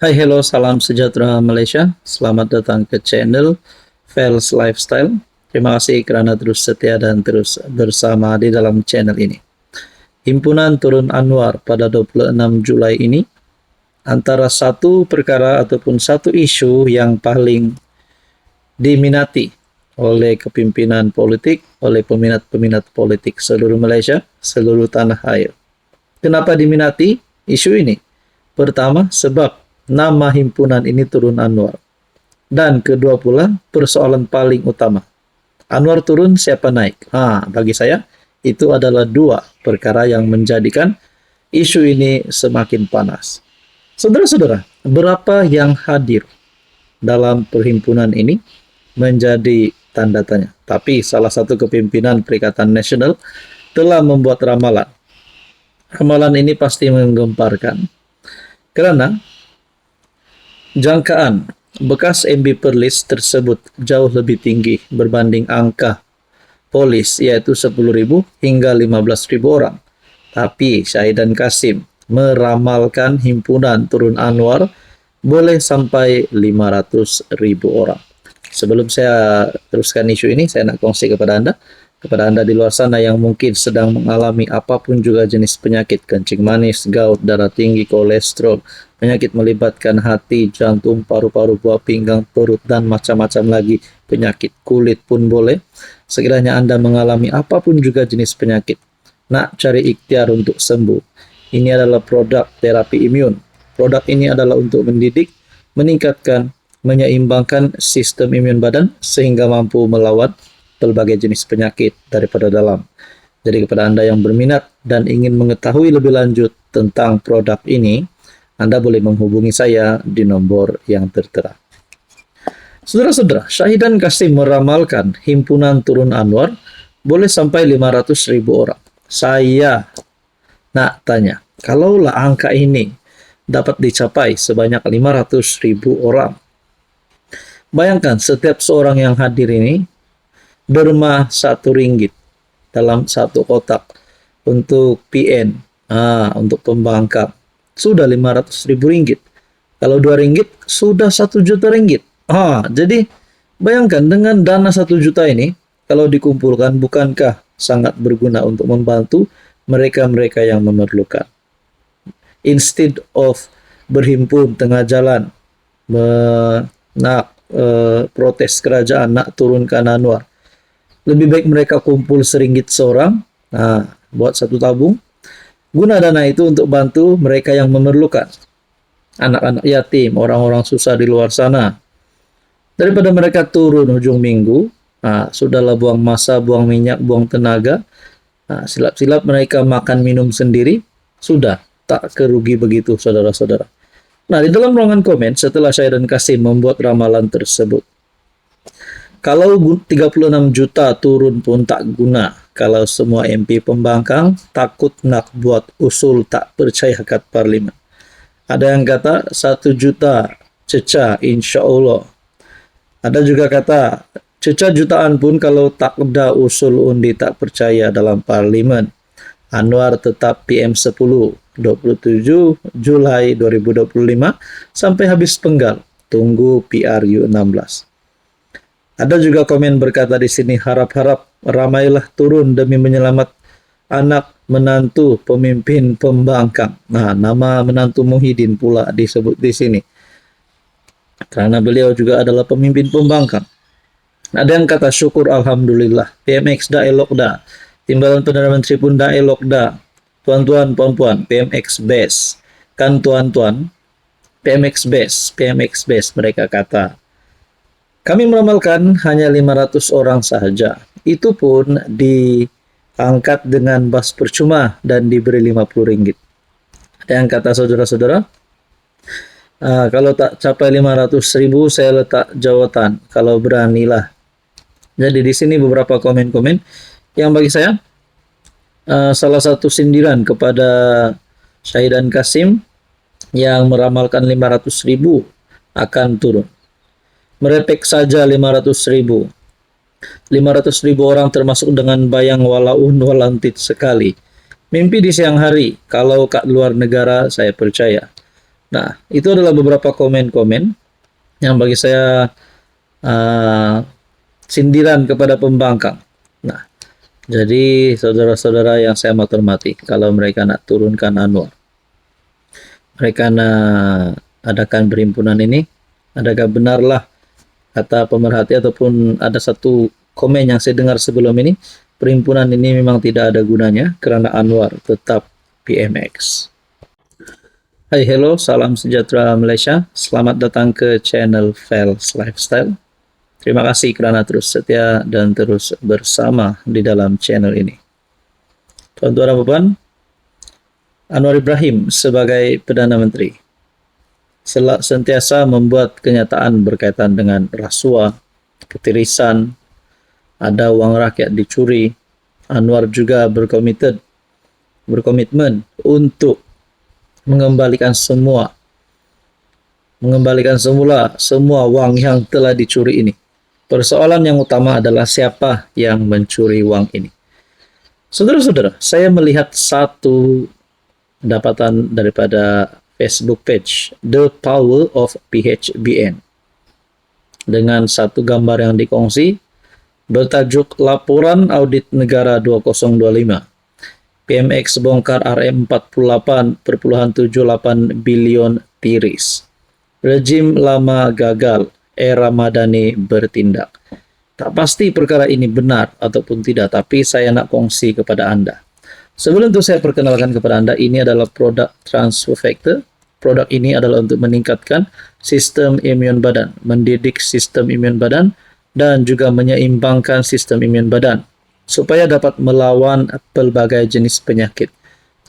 Hai, hello, salam sejahtera Malaysia. Selamat datang ke channel Fels Lifestyle. Terima kasih kerana terus setia dan terus bersama di dalam channel ini. Himpunan Turun Anwar pada 26 Julai ini antara satu perkara ataupun satu isu yang paling diminati oleh kepimpinan politik, oleh peminat-peminat politik seluruh Malaysia, seluruh tanah air. Kenapa diminati isu ini? Pertama, sebab nama himpunan ini Turun Anwar. Dan kedua pula, persoalan paling utama. Anwar turun, siapa naik? Bagi saya, itu adalah dua perkara yang menjadikan isu ini semakin panas. Saudara-saudara, berapa yang hadir dalam perhimpunan ini menjadi tanda tanya. Tapi salah satu kepimpinan Perikatan Nasional telah membuat ramalan. Ramalan ini pasti menggemparkan. Kerana jangkaan bekas MB Perlis tersebut jauh lebih tinggi berbanding angka polis, yaitu 10.000 hingga 15.000 orang. Tapi Syahidan Kasim meramalkan himpunan Turun Anwar boleh sampai 500.000 orang. Sebelum saya teruskan isu ini, saya nak kongsi kepada Anda di luar sana yang mungkin sedang mengalami apapun juga jenis penyakit, kencing manis, gout, darah tinggi, kolesterol, penyakit melibatkan hati, jantung, paru-paru, buah pinggang, perut, dan macam-macam lagi. Penyakit kulit pun boleh. Sekiranya Anda mengalami apapun juga jenis penyakit, nak cari ikhtiar untuk sembuh. Ini adalah produk terapi imun. Produk ini adalah untuk mendidik, meningkatkan, menyeimbangkan sistem imun badan sehingga mampu melawan berbagai jenis penyakit daripada dalam. Jadi kepada Anda yang berminat dan ingin mengetahui lebih lanjut tentang produk ini, Anda boleh menghubungi saya di nombor yang tertera. Saudara-saudara, Syahidan Kasim meramalkan himpunan Turun Anwar boleh sampai 500.000 orang. Saya nak tanya, kalaulah angka ini dapat dicapai sebanyak 500.000 orang, bayangkan setiap seorang yang hadir ini derma RM1 dalam satu kotak untuk PN, untuk pembangkang sudah RM500.000. Kalau RM2 sudah RM1.000.000. Jadi bayangkan dengan dana 1 juta ini kalau dikumpulkan, bukankah sangat berguna untuk membantu mereka-mereka yang memerlukan. Instead of berhimpun tengah jalan nak protes kerajaan, nak turunkan Anwar, lebih baik mereka kumpul RM1 seorang, buat satu tabung, guna dana itu untuk bantu mereka yang memerlukan, anak-anak yatim, orang-orang susah di luar sana. Daripada mereka turun hujung minggu, sudahlah buang masa, buang minyak, buang tenaga, silap-silap mereka makan minum sendiri, sudah tak kerugi begitu, saudara-saudara. Nah, di dalam ruangan komen setelah Syahidan Kasim membuat ramalan tersebut, kalau 36 juta turun pun tak guna kalau semua MP pembangkang takut nak buat usul tak percaya kat Parlimen. Ada yang kata 1 juta cecah insya Allah. Ada juga kata cecah jutaan pun kalau tak ada usul undi tak percaya dalam Parlimen, Anwar tetap PM10 27 Julai 2025 sampai habis penggal. Tunggu PRU 16. Ada juga komen berkata di sini, harap-harap ramailah turun demi menyelamat anak menantu pemimpin pembangkang. Nama menantu Muhyiddin pula disebut di sini, karena beliau juga adalah pemimpin pembangkang. Ada yang kata syukur alhamdulillah, PMX dah elok dah, Timbalan Perdana Menteri pun dah elok dah, tuan-tuan, puan-puan, PMX best, kan tuan-tuan, PMX best, mereka kata. Kami meramalkan hanya 500 orang sahaja. Itu pun diangkat dengan bas percuma dan diberi RM50. Ada yang kata saudara-saudara, kalau tak capai 500.000 saya letak jawatan, kalau beranilah. Jadi di sini beberapa komen-komen yang bagi saya salah satu sindiran kepada Syahidan Kasim yang meramalkan 500.000 akan turun. Merepek saja 500.000. 500.000 orang termasuk dengan bayang walaun walantit sekali. Mimpi di siang hari, kalau kat luar negara saya percaya. Nah, itu adalah beberapa komen-komen yang bagi saya uh, sindiran kepada pembangkang. Nah, jadi saudara-saudara yang saya hormati, kalau mereka nak turunkan Anwar, mereka nak adakan perhimpunan ini, adakah benarlah kata pemerhati ataupun ada satu komen yang saya dengar sebelum ini, perhimpunan ini memang tidak ada gunanya kerana Anwar tetap PMX. Hai, hello, salam sejahtera Malaysia. Selamat datang ke channel Fels Lifestyle. Terima kasih kerana terus setia dan terus bersama di dalam channel ini. Tuan-tuan dan puan, Anwar Ibrahim sebagai Perdana Menteri sentiasa membuat kenyataan berkaitan dengan rasuah, ketirisan, ada wang rakyat dicuri. Anwar juga berkomitmen untuk mengembalikan semula semua wang yang telah dicuri ini. Persoalan yang utama adalah siapa yang mencuri wang ini. Saudara-saudara, saya melihat satu dapatan daripada Facebook page The Power of PHBN dengan satu gambar yang dikongsi bertajuk Laporan Audit Negara 2025. PMX bongkar RM48,78 bilion tiris. Rejim lama gagal, era Madani bertindak. Tak pasti perkara ini benar ataupun tidak, tapi saya nak kongsi kepada anda. Sebelum itu saya perkenalkan kepada anda, ini adalah produk transfer factor. Produk ini adalah untuk meningkatkan sistem imun badan, mendidik sistem imun badan, dan juga menyeimbangkan sistem imun badan supaya dapat melawan pelbagai jenis penyakit,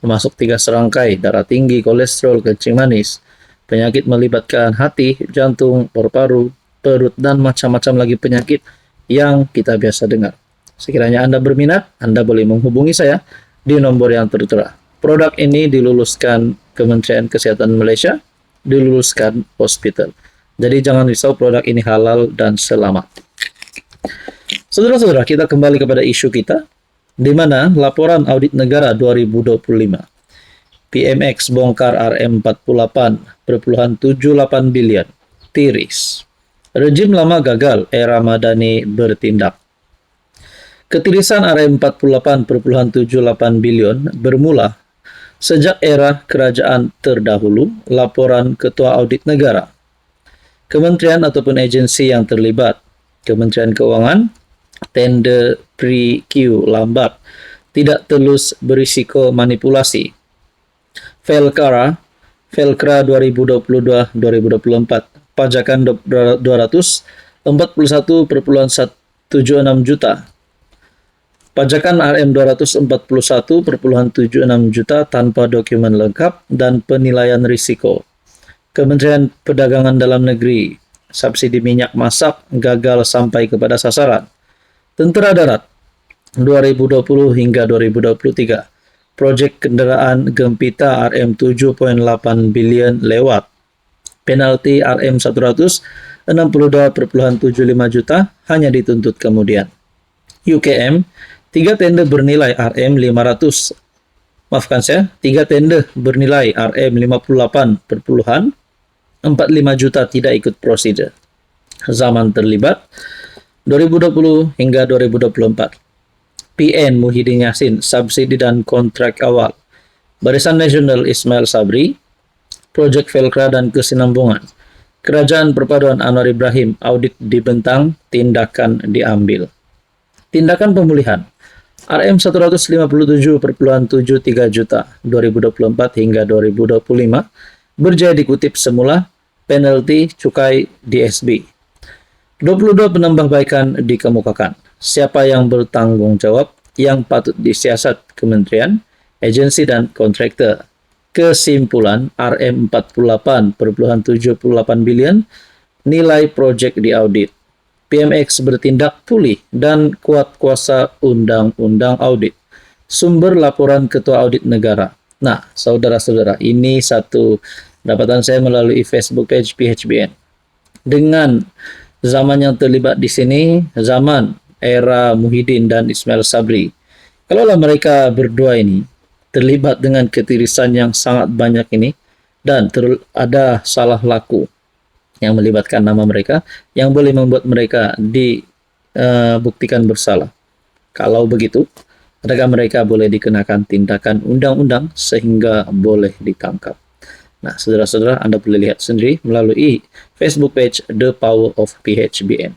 termasuk 3 serangkai, darah tinggi, kolesterol, kencing manis, penyakit melibatkan hati, jantung, paru-paru, perut, dan macam-macam lagi penyakit yang kita biasa dengar. Sekiranya Anda berminat, Anda boleh menghubungi saya di nomor yang tertera. Produk ini diluluskan Kementerian Kesihatan Malaysia, diluluskan hospital. Jadi jangan risau, produk ini halal dan selamat. Saudara-saudara, kita kembali kepada isu kita, di mana laporan audit negara 2025. PMX bongkar RM48,78 bilion tiris. Rejim lama gagal, era Madani bertindak. Ketirisan RM48,78 bilion bermula sejak era kerajaan terdahulu. Laporan Ketua Audit Negara, kementerian ataupun agensi yang terlibat, Kementerian Keuangan, tender pre-Q lambat, tidak telus berisiko manipulasi. Felkra 2022-2024, pajakan 241,76 juta. Pajakan RM241,76 juta tanpa dokumen lengkap dan penilaian risiko. Kementerian Perdagangan Dalam Negeri, subsidi minyak masak gagal sampai kepada sasaran. Tentera Darat 2020 hingga 2023, projek kenderaan Gempita RM7.8 bilion lewat. Penalti RM162,75 juta hanya dituntut kemudian. UKM, 3 tender bernilai RM500. Maafkan saya, 3 tender bernilai RM58,45 juta tidak ikut prosedur. Zaman terlibat 2020 hingga 2024. PN Muhyiddin Yassin, subsidi dan kontrak awal. Barisan Nasional Ismail Sabri, projek Felkra dan kesinambungan. Kerajaan Perpaduan Anwar Ibrahim, audit dibentang, tindakan diambil. Tindakan pemulihan RM157,73 juta 2024 hingga 2025 berjaya dikutip semula. Penalti cukai DSB. 22 penambahbaikan dikemukakan. Siapa yang bertanggung jawab yang patut disiasat kementerian, agensi dan kontraktor. Kesimpulan, RM48,78 bilion nilai projek diaudit. PMX bertindak pulih dan kuat kuasa undang-undang audit. Sumber laporan Ketua Audit Negara. Nah, saudara-saudara, ini satu dapatan saya melalui Facebook page PHBN. Dengan zaman yang terlibat di sini, zaman era Muhyiddin dan Ismail Sabri. Kalaulah mereka berdua ini terlibat dengan ketirisan yang sangat banyak ini, dan ada salah laku yang melibatkan nama mereka yang boleh membuat mereka dibuktikan bersalah. Kalau begitu, adakah mereka boleh dikenakan tindakan undang-undang sehingga boleh ditangkap? Nah, saudara-saudara, Anda boleh lihat sendiri melalui Facebook page The Power of PHBN.